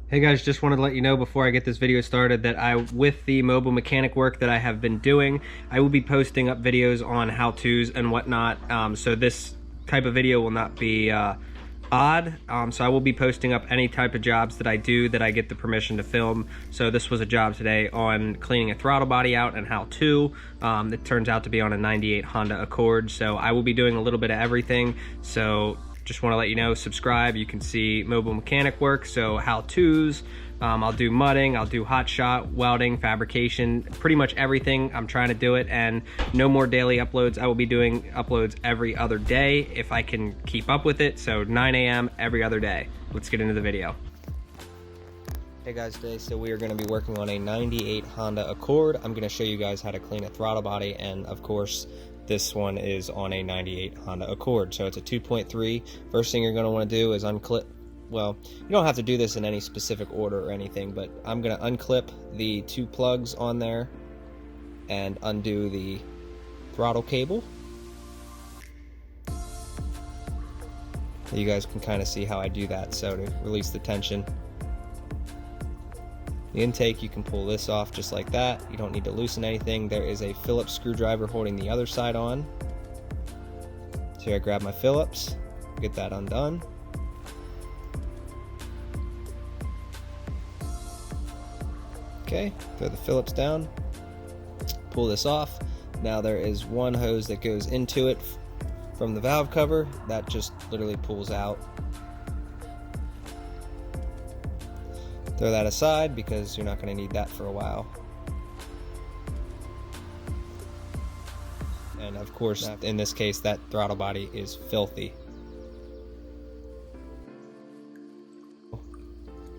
Hey guys, just wanted to let you know before I get this video started that with the mobile mechanic work that I have been doing, I will be posting up videos on how-tos and whatnot. So this type of video will not be odd. So I will be posting up any type of jobs that I do that I get the permission to film. So this was a job today on cleaning a throttle body out and how to. It turns out to be on a 98 Honda Accord. So I will be doing a little bit of everything. So just want to let you know, subscribe. You can see mobile mechanic work, so how-tos. I'll do mudding, I'll do hot shot, welding, fabrication, pretty much everything. I'm trying to do it, and no more daily uploads. I will be doing uploads every other day if I can keep up with it. So 9 a.m. every other day. Let's get into the video. Hey guys, today we are going to be working on a 98 Honda Accord. I'm going to show you guys how to clean a throttle body, and of course this one is on a 98 Honda Accord, so it's a 2.3. First thing you're going to want to do is unclip. Well, you don't have to do this in any specific order or anything, but I'm going to unclip the two plugs on there and undo the throttle cable. You guys can kind of see how I do that. So to release the tension, the intake, you can pull this off just like that. You don't need to loosen anything. There is a Phillips screwdriver holding the other side on. So here I grab my Phillips, get that undone. Okay, throw the Phillips down, pull this off. Now there is one hose that goes into it from the valve cover that just literally pulls out. Throw that aside because you're not going to need that for a while. And of course, in this case, that throttle body is filthy.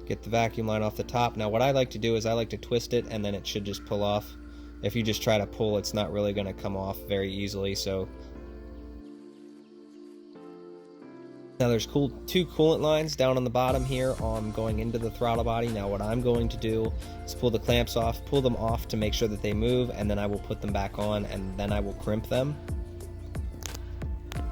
Get the vacuum line off the top. Now what I like to do is I like to twist it and then it should just pull off. If you just try to pull, it's not really going to come off very easily. So now there's two coolant lines down on the bottom here going into the throttle body. Now what I'm going to do is pull the clamps off, pull them off to make sure that they move, and then I will put them back on, and then I will crimp them.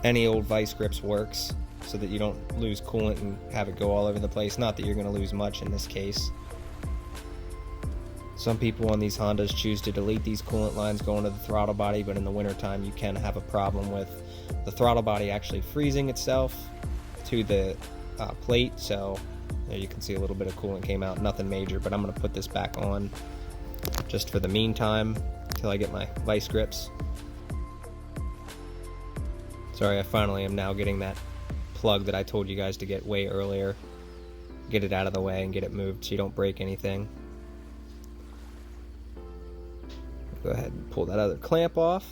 Any old vice grips works so that you don't lose coolant and have it go all over the place. Not that you're going to lose much in this case. Some people on these Hondas choose to delete these coolant lines going to the throttle body, but in the wintertime you can have a problem with the throttle body actually freezing itself to the plate. So there you can see a little bit of coolant came out, nothing major, but I'm going to put this back on just for the meantime until I get my vice grips. Sorry, I finally am now getting that plug that I told you guys to get way earlier. Get it out of the way and get it moved so you don't break anything. Go ahead and pull that other clamp off.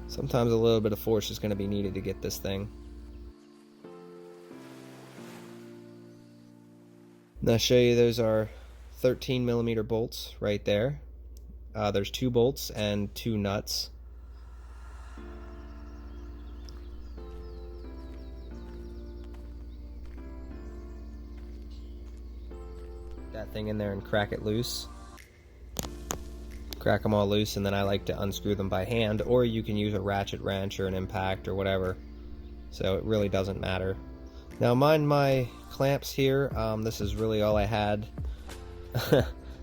Sometimes a little bit of force is going to be needed to get this thing. Now I'll show you, those are 13mm bolts right there. There's 2 bolts and 2 nuts. That thing in there and crack it loose. Crack them all loose, and then I like to unscrew them by hand, or you can use a ratchet wrench or an impact or whatever, so it really doesn't matter. Now mind my clamps here, this is really all I had.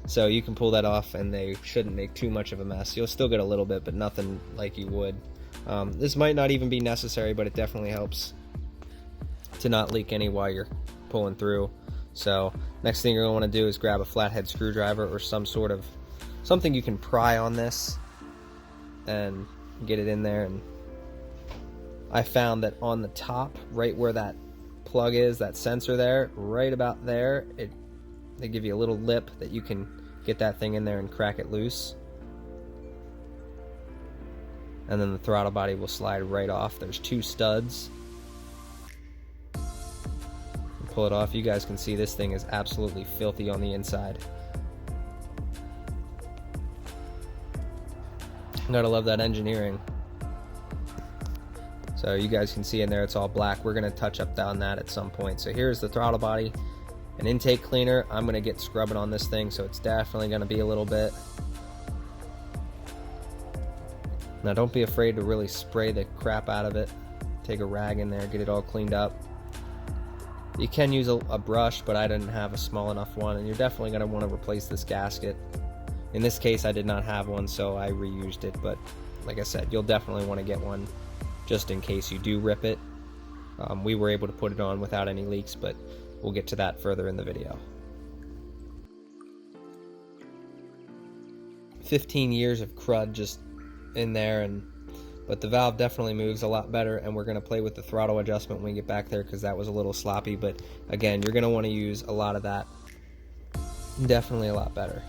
So you can pull that off and they shouldn't make too much of a mess. You'll still get a little bit, but nothing like you would. This might not even be necessary, but it definitely helps to not leak any while you're pulling through. So next thing you're going to want to do is grab a flathead screwdriver or something you can pry on this and get it in there. And I found that on the top, right where that plug is, that sensor there, right about there, they give you a little lip that you can get that thing in there and crack it loose. And then the throttle body will slide right off. There's 2 studs. Pull it off. You guys can see this thing is absolutely filthy on the inside. Gotta love that engineering. So you guys can see in there it's all black. We're gonna touch up on that at some point. So here's the throttle body, an intake cleaner. I'm gonna get scrubbing on this thing, so it's definitely gonna be a little bit. Now don't be afraid to really spray the crap out of it. Take a rag in there, get it all cleaned up. You can use a brush, but I didn't have a small enough one, and you're definitely going to want to replace this gasket. In this case, I did not have one, so I reused it, but like I said, you'll definitely want to get one just in case you do rip it. We were able to put it on without any leaks, but we'll get to that further in the video. 15 years of crud just in there, but the valve definitely moves a lot better, and we're going to play with the throttle adjustment when we get back there because that was a little sloppy, but again, you're going to want to use a lot of that. Definitely a lot better.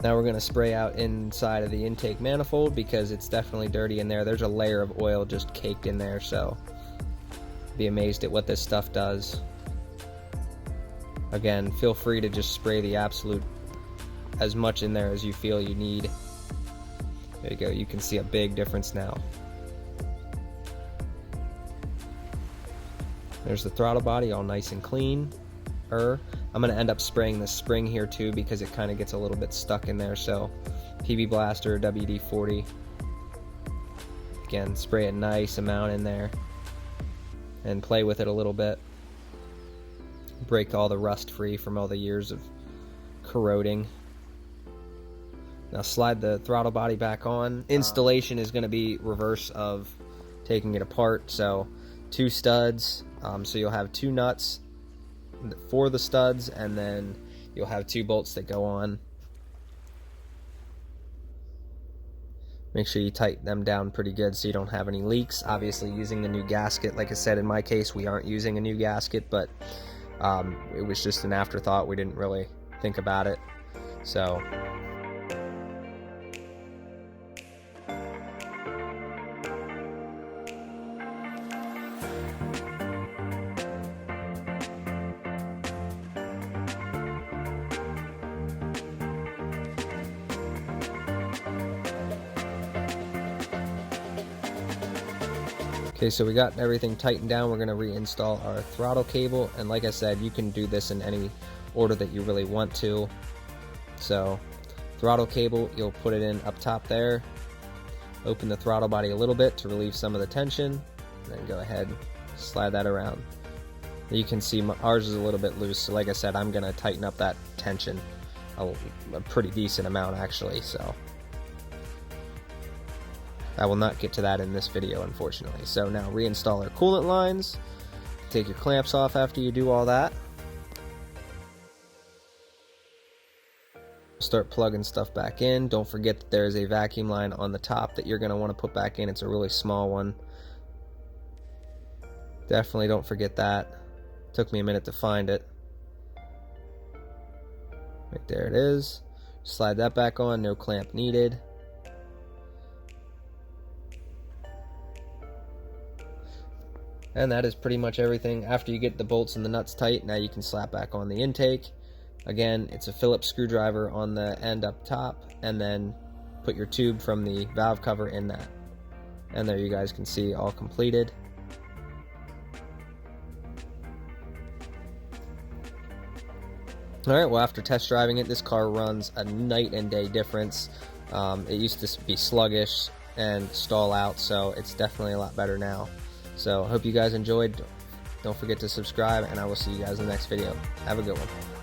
Now we're going to spray out inside of the intake manifold because it's definitely dirty in there. There's a layer of oil just caked in there, so be amazed at what this stuff does. Again, feel free to just spray the absolute as much in there as you feel you need. There you go, you can see a big difference now. There's the throttle body all nice and clean. I'm going to end up spraying the spring here too because it kind of gets a little bit stuck in there, so PB Blaster WD-40. Again, spray a nice amount in there and play with it a little bit. Break all the rust free from all the years of corroding. Now slide the throttle body back on. Installation is going to be reverse of taking it apart, so 2 studs, so you'll have 2 nuts for the studs, and then you'll have 2 bolts that go on. Make sure you tighten them down pretty good so you don't have any leaks. Obviously using the new gasket, like I said, in my case we aren't using a new gasket, but it was just an afterthought. We didn't really think about it, so okay, so we got everything tightened down. We're going to reinstall our throttle cable, and like I said, you can do this in any order that you really want to. So throttle cable, you'll put it in up top there, open the throttle body a little bit to relieve some of the tension, and then go ahead, slide that around. You can see ours is a little bit loose, so like I said, I'm going to tighten up that tension a pretty decent amount actually, so I will not get to that in this video, unfortunately. So now reinstall our coolant lines. Take your clamps off after you do all that. Start plugging stuff back in. Don't forget that there is a vacuum line on the top that you're going to want to put back in. It's a really small one. Definitely don't forget that. Took me a minute to find it. Right there it is. Slide that back on. No clamp needed. And that is pretty much everything. After you get the bolts and the nuts tight, now you can slap back on the intake. Again, it's a Phillips screwdriver on the end up top, and then put your tube from the valve cover in that. And there you guys can see all completed. Alright, well after test driving it, this car runs a night and day difference. It used to be sluggish and stall out, so it's definitely a lot better now. So, hope you guys enjoyed. Don't forget to subscribe, and I will see you guys in the next video. Have a good one.